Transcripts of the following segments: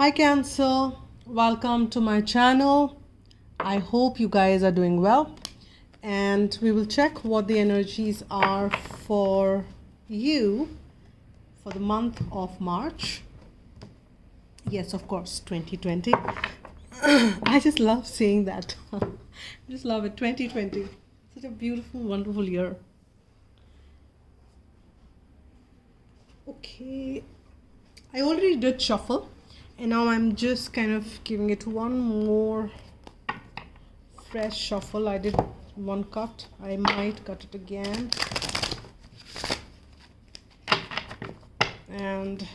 Hi Cancer, welcome to my channel. I hope you guys are doing well, and we will check what the energies are for you for the month of March. Yes, of course, 2020. I just love saying that. I just love it. 2020. Such a beautiful, wonderful year. Okay, I already did shuffle, and now I'm just kind of giving it one more fresh shuffle. I did one cut. I might cut it again. And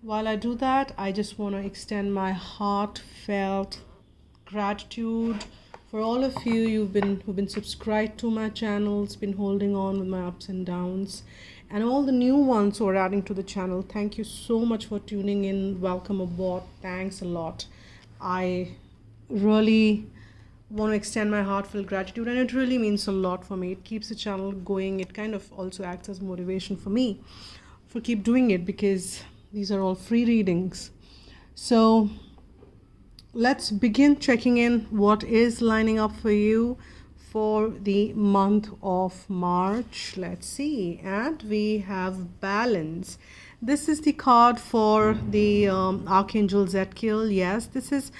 while I do that, I just want to extend my heartfelt gratitude for all of you who've been subscribed to my channels, been holding on with my ups and downs, and all the new ones who are adding to the channel. Thank you so much for tuning in. Welcome aboard. Thanks a lot. I really want to extend my heartfelt gratitude, and it really means a lot for me. It keeps the channel going. It kind of also acts as motivation for me for keep doing it, because these are all free readings. So let's begin checking in what is lining up for you for the month of March. Let's see. And we have balance. This is the card for the Archangel Zadkiel. Yes, this is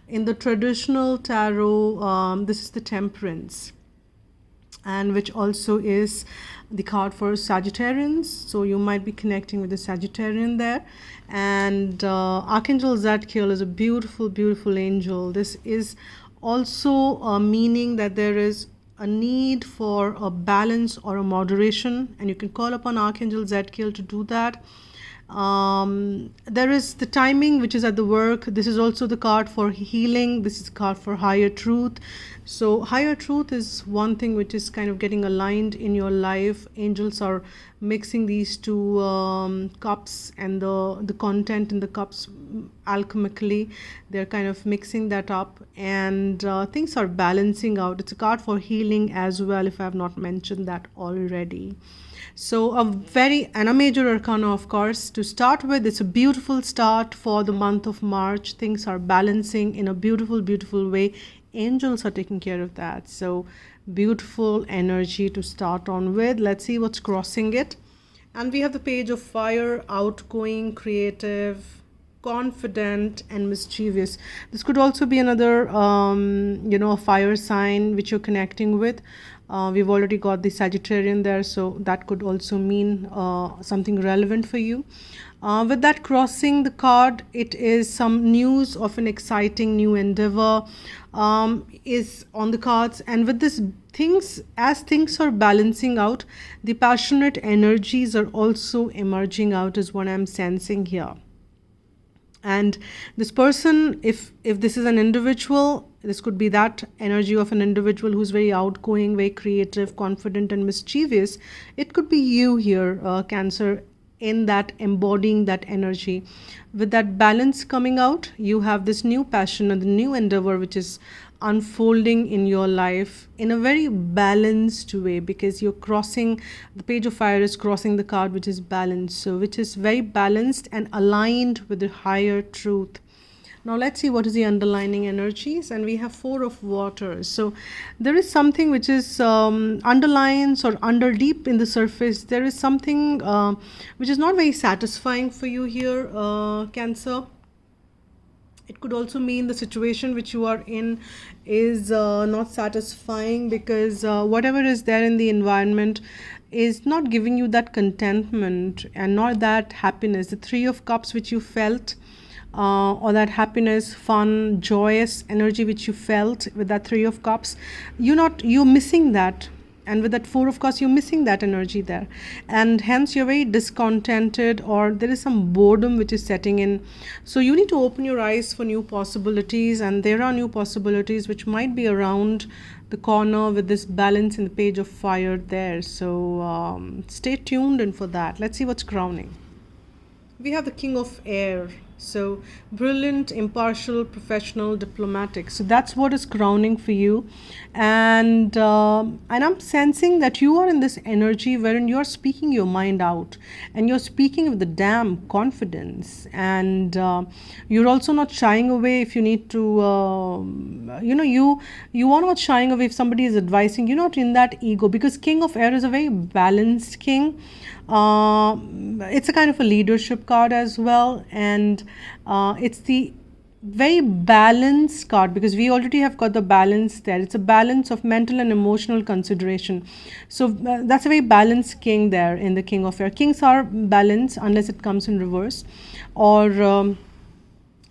in the traditional tarot. This is the Temperance, and which also is the card for Sagittarians. So you might be connecting with the Sagittarian there. And Archangel Zadkiel is a beautiful, beautiful angel. This is also meaning that there is a need for a balance or a moderation, and you can call upon Archangel Zadkiel to do that. There is the timing which is at the work. This is also the card for healing. This is the card for higher truth. So higher truth is one thing which is kind of getting aligned in your life. Angels are mixing these two cups, and the content in the cups alchemically, they're kind of mixing that up, and things are balancing out. It's a card for healing as well, if I have not mentioned that already. So a major arcana, of course, to start with. It's a beautiful start for the month of March. Things are balancing in a beautiful, beautiful way. Angels are taking care of that. So beautiful energy to start on with. Let's see what's crossing it. And we have the Page of Fire, outgoing, creative, confident, and mischievous. This could also be another fire sign which you're connecting with. We've already got the Sagittarian there, so that could also mean something relevant for you. With that crossing the card, it is some news of an exciting new endeavor is on the cards. And with this, as things are balancing out, the passionate energies are also emerging out, is what I'm sensing here. And this person, if this is an individual, this could be that energy of an individual who's very outgoing, very creative, confident, and mischievous. It could be you here, Cancer, in that embodying that energy. With that balance coming out, you have this new passion and the new endeavor which is unfolding in your life in a very balanced way, because you're crossing, the Page of Fire is crossing the card which is balanced, so which is very balanced and aligned with the higher truth. Now let's see what is the underlining energies. And we have Four of Waters. So there is something which is underlines or under deep in the surface. There is something which is not very satisfying for you here, Cancer. It could also mean the situation which you are in is not satisfying, because whatever is there in the environment is not giving you that contentment and not that happiness. The Three of Cups which you felt, or that happiness, fun, joyous energy which you felt with that Three of Cups, you're missing that. And with that Four of Cups, you're missing that energy there, and hence you're very discontented, or there is some boredom which is setting in. So you need to open your eyes for new possibilities, and there are new possibilities which might be around the corner with this balance in the Page of Fire there. So stay tuned in for that. Let's see what's crowning. We have the King of Air. So brilliant, impartial, professional, diplomatic. So that's what is crowning for you, and I'm sensing that you are in this energy wherein you are speaking your mind out, and you're speaking with the damn confidence, and you're also not shying away if you need to. You are not shying away if somebody is advising. You're not in that ego, because King of Air is a very balanced king. It's a kind of a leadership card as well, and it's the very balanced card, because we already have got the balance there. It's a balance of mental and emotional consideration. So that's a very balanced king there in the King of Air. Kings are balanced unless it comes in reverse, or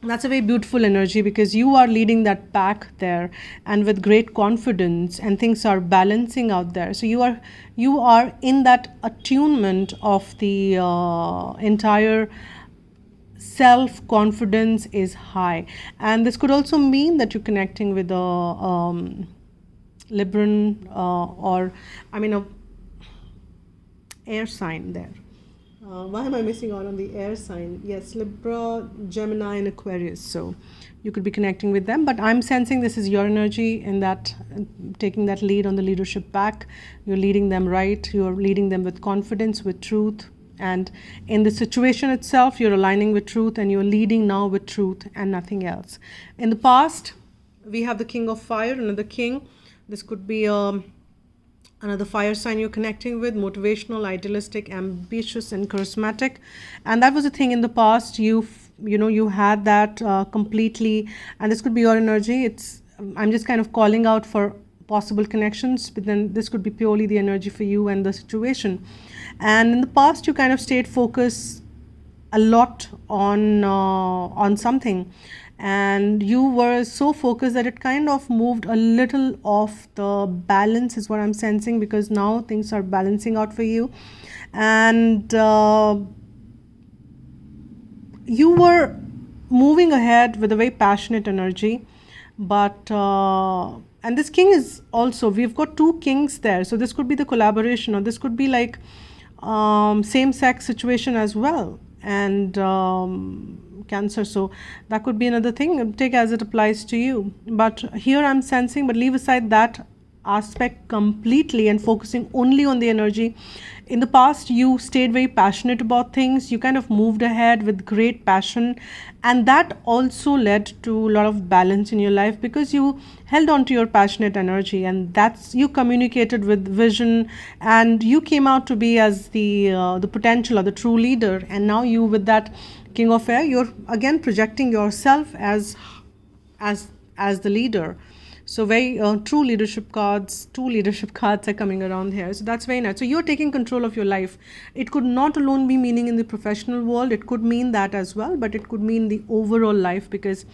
that's a very beautiful energy, because you are leading that pack there and with great confidence, and things are balancing out there. So you are in that attunement of the entire self confidence is high. And this could also mean that you're connecting with a Libran, or I mean a air sign there. Why am I missing out on the air sign? Yes, Libra, Gemini, and Aquarius. So you could be connecting with them. But I'm sensing this is your energy in that, taking that lead on the leadership pack. You're leading them right. You're leading them with confidence, with truth. And in the situation itself, you're aligning with truth, and you're leading now with truth and nothing else. In the past, we have the King of Fire, another king. This could be another fire sign you're connecting with, motivational, idealistic, ambitious, and charismatic. And that was a thing in the past. You had that completely, and this could be your energy. I'm just kind of calling out for possible connections, but then this could be purely the energy for you and the situation. And in the past, you kind of stayed focused a lot on something, and you were so focused that it kind of moved a little off the balance, is what I'm sensing, because now things are balancing out for you. And you were moving ahead with a very passionate energy, but and this king is also, we've got two kings there, so this could be the collaboration, or this could be like same-sex situation as well, and Cancer. So that could be another thing. Take as it applies to you. But here I'm sensing, but leave aside that aspect completely and focusing only on the energy. In the past, you stayed very passionate about things. You kind of moved ahead with great passion, and that also led to a lot of balance in your life, because you held on to your passionate energy, and that's, you communicated with vision, and you came out to be as the potential or the true leader. And now you, with that King of Air, you're again projecting yourself as the leader. So very two leadership cards are coming around here. So that's very nice. So you're taking control of your life. It could not alone be meaning in the professional world. It could mean that as well, but it could mean the overall life, because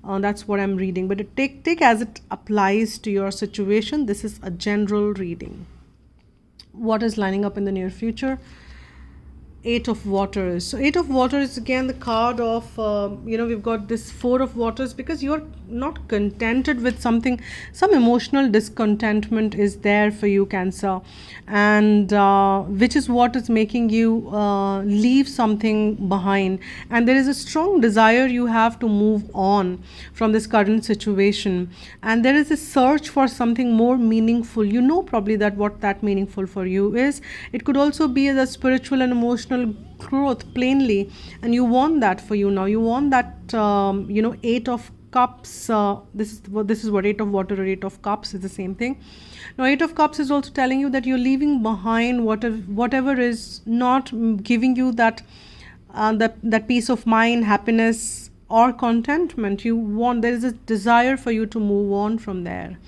that's what I'm reading. But take as it applies to your situation. This is a general reading. What is lining up in the near future? Eight of Waters. So Eight of Waters is again the card of, we've got this Four of Waters, because you're not contented with something. Some emotional discontentment is there for you, Cancer, and which is what is making you leave something behind. And there is a strong desire you have to move on from this current situation, and there is a search for something more meaningful. You know probably that what that meaningful for you is. It could also be the spiritual and emotional growth, plainly, and you want that for you now. You want that Eight of Cups. This is what Eight of Water or Eight of Cups is the same thing. Now Eight of Cups is also telling you that you're leaving behind whatever is not giving you that peace of mind, happiness, or contentment. There is a desire for you to move on from there,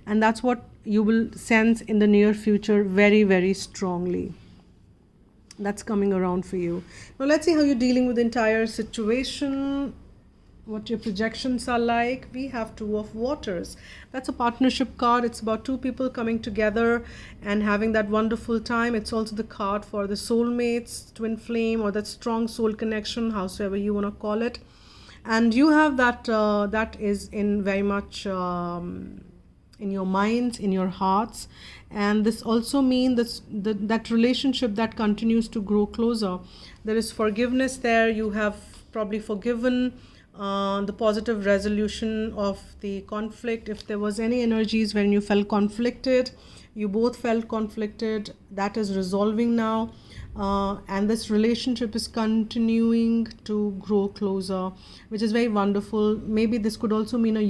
and that's what you will sense in the near future very, very strongly. That's coming around for you. Now let's see how you're dealing with the entire situation, what your projections are like. We have Two of Waters. That's a partnership card. It's about two people coming together and having that wonderful time. It's also the card for the soulmates, twin flame, or that strong soul connection, howsoever you want to call it. And you have that is in very much in your minds, in your hearts. And this also means that relationship that continues to grow closer. There is forgiveness there. You have probably forgiven, the positive resolution of the conflict. If there was any energies when you felt conflicted, you both felt conflicted, that is resolving now. And this relationship is continuing to grow closer, which is very wonderful. Maybe this could also mean a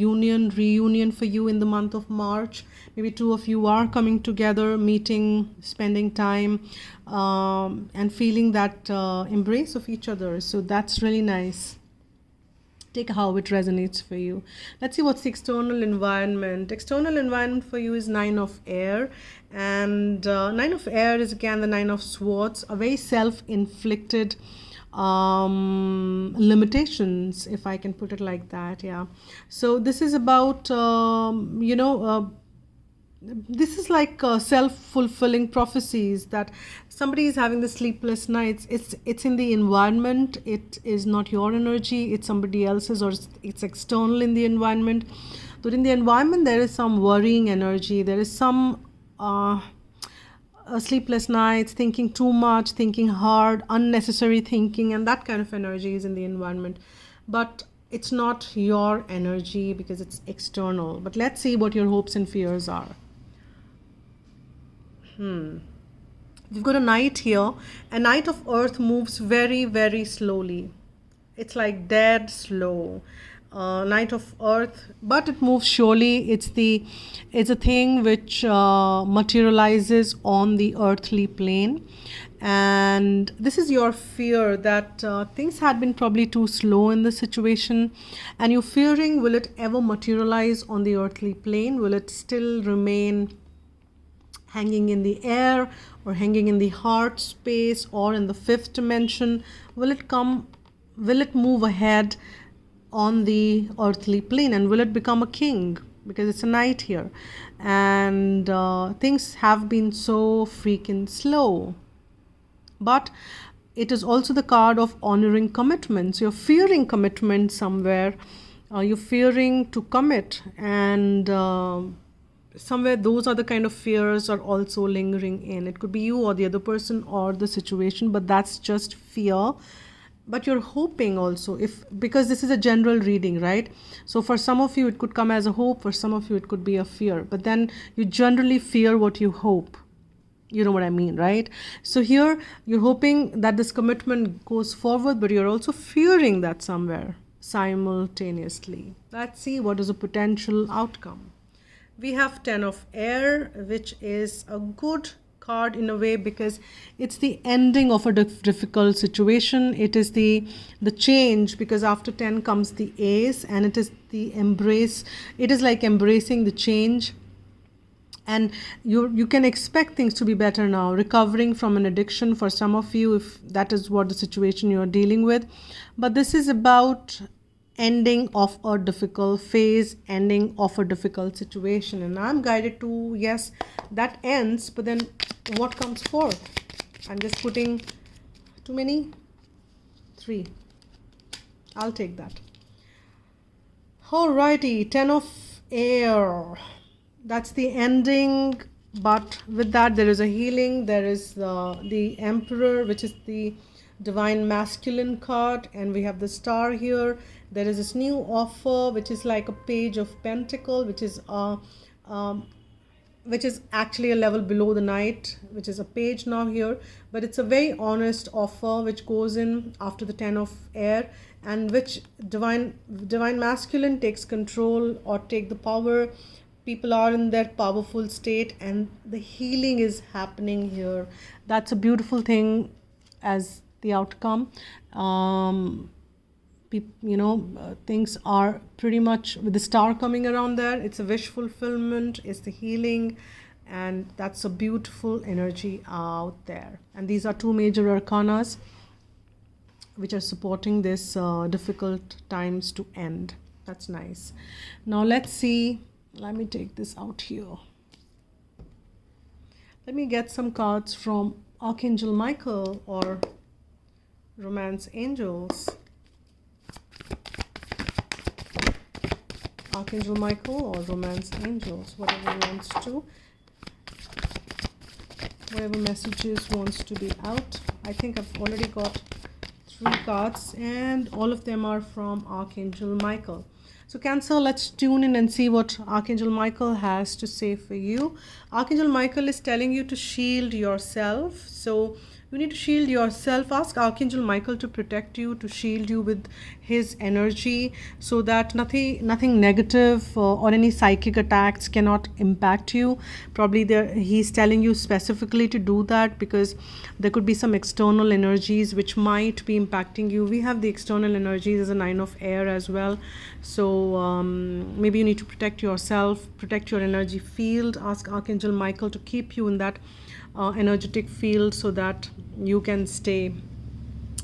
reunion for you in the month of March. Maybe two of you are coming together, meeting, spending time, and feeling that embrace of each other. So that's really nice. Take how it resonates for you. Let's see what's the external environment. External environment for you is 9 of air, and 9 of air is again the 9 of swords, a very self-inflicted limitations, if I can put it like that. Yeah, so this is about this is like self-fulfilling prophecies, that somebody is having the sleepless nights. It's in the environment. It is not your energy, it's somebody else's, or it's external in the environment. But in the environment there is some worrying energy, there is some sleepless nights, thinking too much, thinking hard, unnecessary thinking, and that kind of energy is in the environment. But it's not your energy because it's external. But let's see what your hopes and fears are. We've got a knight here. A knight of earth moves very, very slowly. It's like dead slow. Knight of earth, but it moves surely. It's a thing which materializes on the earthly plane. And this is your fear that things had been probably too slow in this situation, and you're fearing, will it ever materialize on the earthly plane? Will it still remain hanging in the air, or hanging in the heart space, or in the fifth dimension? Will it move ahead on the earthly plane, and will it become a king? Because it's a knight here, and things have been so freaking slow. But it is also the card of honoring commitments. You're fearing commitment somewhere, you're fearing to commit, and somewhere those are the kind of fears are also lingering in. It could be you or the other person or the situation, but that's just fear. But you're hoping also, because this is a general reading, right? So for some of you it could come as a hope, for some of you it could be a fear, but then you generally fear what you hope. You know what I mean, right? So here you're hoping that this commitment goes forward, but you're also fearing that somewhere simultaneously. Let's see what is a potential outcome. We have 10 of air, which is a good card in a way, because it's the ending of a difficult situation. It is the change, because after 10 comes the ace, and it is the embrace. It is like embracing the change, and you can expect things to be better now. Recovering from an addiction for some of you, if that is what the situation you're dealing with. But this is about ending of a difficult phase, ending of a difficult situation, and I'm guided to, yes, that ends, but then what comes forth? I'm just putting too many, 3. I'll take that. Alrighty, 10 of air, that's the ending, but with that there is a healing. There is the Emperor, which is the divine masculine card, and we have the star here. There is this new offer, which is like a page of pentacle, which is actually a level below the knight, which is a page now here, but it's a very honest offer which goes in after the 10 of air, and which divine masculine takes control or take the power. People are in their powerful state, and the healing is happening here. That's a beautiful thing as the outcome. Things are pretty much, with the star coming around there, it's a wish fulfillment, it's the healing, and that's a beautiful energy out there. And these are 2 major arcanas which are supporting this difficult times to end. That's nice. Now let's see, let me take this out here. Let me get some cards from Archangel Michael or Romance Angels. Archangel Michael or Romance Angels, whatever messages wants to be out. I think I've already got 3 cards, and all of them are from Archangel Michael. So Cancer, let's tune in and see what Archangel Michael has to say for you. Archangel Michael is telling you to shield yourself. So you need to shield yourself. Ask Archangel Michael to protect you, to shield you with his energy, so that nothing negative or any psychic attacks cannot impact you. Probably he's telling you specifically to do that because there could be some external energies which might be impacting you. We have the external energies as a 9 of air as well. So maybe you need to protect yourself, protect your energy field. Ask Archangel Michael to keep you in that energetic field so that you can stay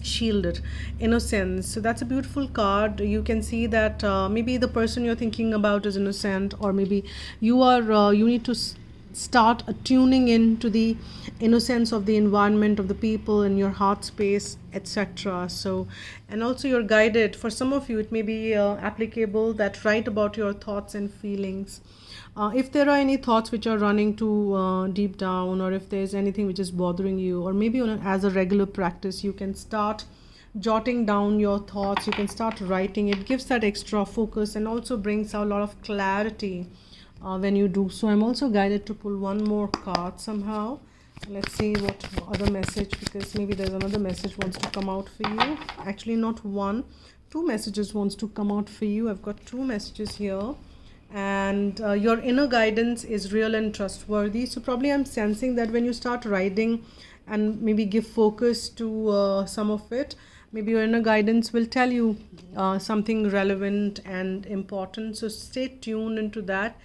shielded. Innocence, so that's a beautiful card. You can see that maybe the person you're thinking about is innocent, or maybe you need to start tuning into the innocence of the environment, of the people in your heart space, etc. So, and also you're guided. For some of you it may be applicable that write about your thoughts and feelings. If there are any thoughts which are running too deep down, or if there's anything which is bothering you, or maybe as a regular practice, you can start jotting down your thoughts. You can start writing. It gives that extra focus and also brings out a lot of clarity when you do so. I'm also guided to pull one more card somehow. Let's see what other message, because maybe there's another message wants to come out for you. Actually, not one, 2 messages wants to come out for you. I've got 2 messages here. And your inner guidance is real and trustworthy. So probably I'm sensing that when you start writing and maybe give focus to some of it, maybe your inner guidance will tell you something relevant and important. So stay tuned into that.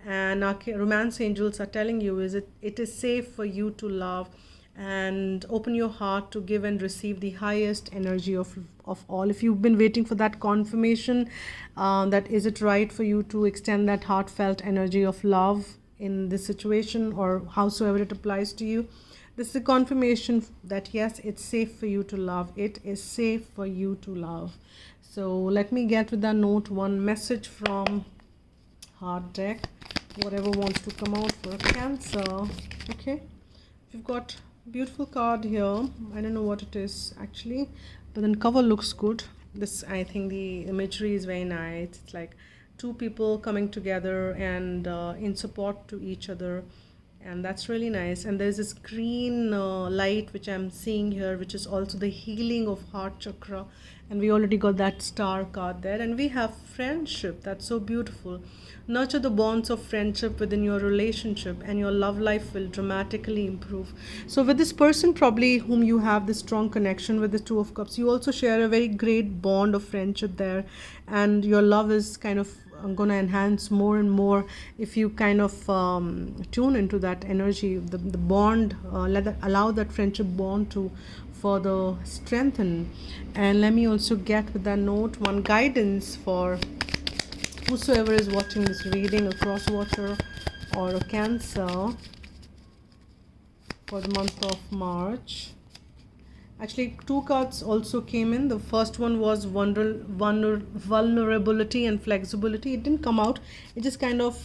And our romance angels are telling you it is safe for you to love, and open your heart to give and receive the highest energy of all. If you've been waiting for that confirmation, that is it right for you to extend that heartfelt energy of love in this situation, or howsoever it applies to you, this is a confirmation that yes, it's safe for you to love. It is safe for you to love. So let me get with that note one message from Heart deck, whatever wants to come out for Cancer. Okay, we've got beautiful card here. I don't know what it is actually, but then cover looks good. This, I think the imagery is very nice. It's like 2 people coming together and in support to each other, and that's really nice. And there's this green light which I'm seeing here, which is also the healing of heart chakra. And we already got that star card there. And we have friendship. That's so beautiful. Nurture the bonds of friendship within your relationship, and your love life will dramatically improve. So with this person probably whom you have this strong connection with, the 2 of Cups, you also share a very great bond of friendship there, and your love is kind of going to enhance more and more if you kind of tune into that energy, the bond, allow that friendship bond to further strengthen. And let me also get with that note one guidance for whosoever is watching this reading, a cross watcher or a Cancer, for the month of March. Actually, 2 cards also came in. The first one was vulnerability and flexibility. It didn't come out. It just kind of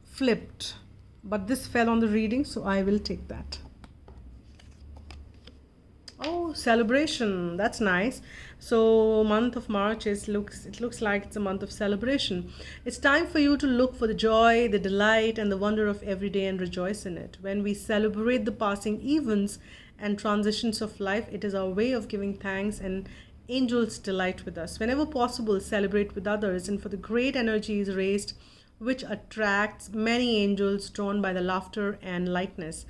flipped. But this fell on the reading, so I will take that. Oh, celebration. That's nice. So month of March looks like it's a month of celebration. It's time for you to look for the joy, the delight, and the wonder of every day and rejoice in it. When we celebrate the passing events and transitions of life, it is our way of giving thanks, and angels delight with us. Whenever possible, celebrate with others, and for the great energies raised, which attracts many angels drawn by the laughter and lightness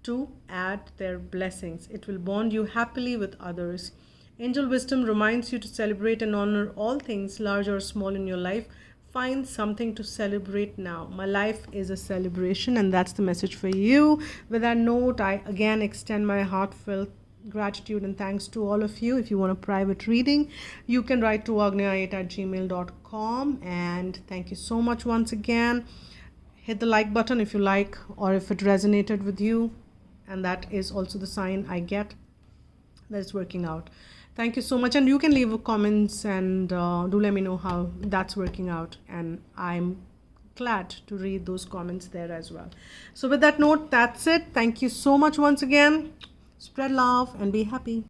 to add their blessings. It will bond you happily with others. Angel wisdom reminds you to celebrate and honor all things, large or small, in your life. Find something to celebrate now. My life is a celebration, and that's the message for you. With that note, I again extend my heartfelt gratitude and thanks to all of you. If you want a private reading, you can write to agnya8@gmail.com. And thank you so much once again. Hit the like button if you like, or if it resonated with you, and that is also the sign I get that it's working out. Thank you so much, and you can leave comments and do let me know how that's working out, and I'm glad to read those comments there as well. So with that note, that's it. Thank you so much once again. Spread love and be happy.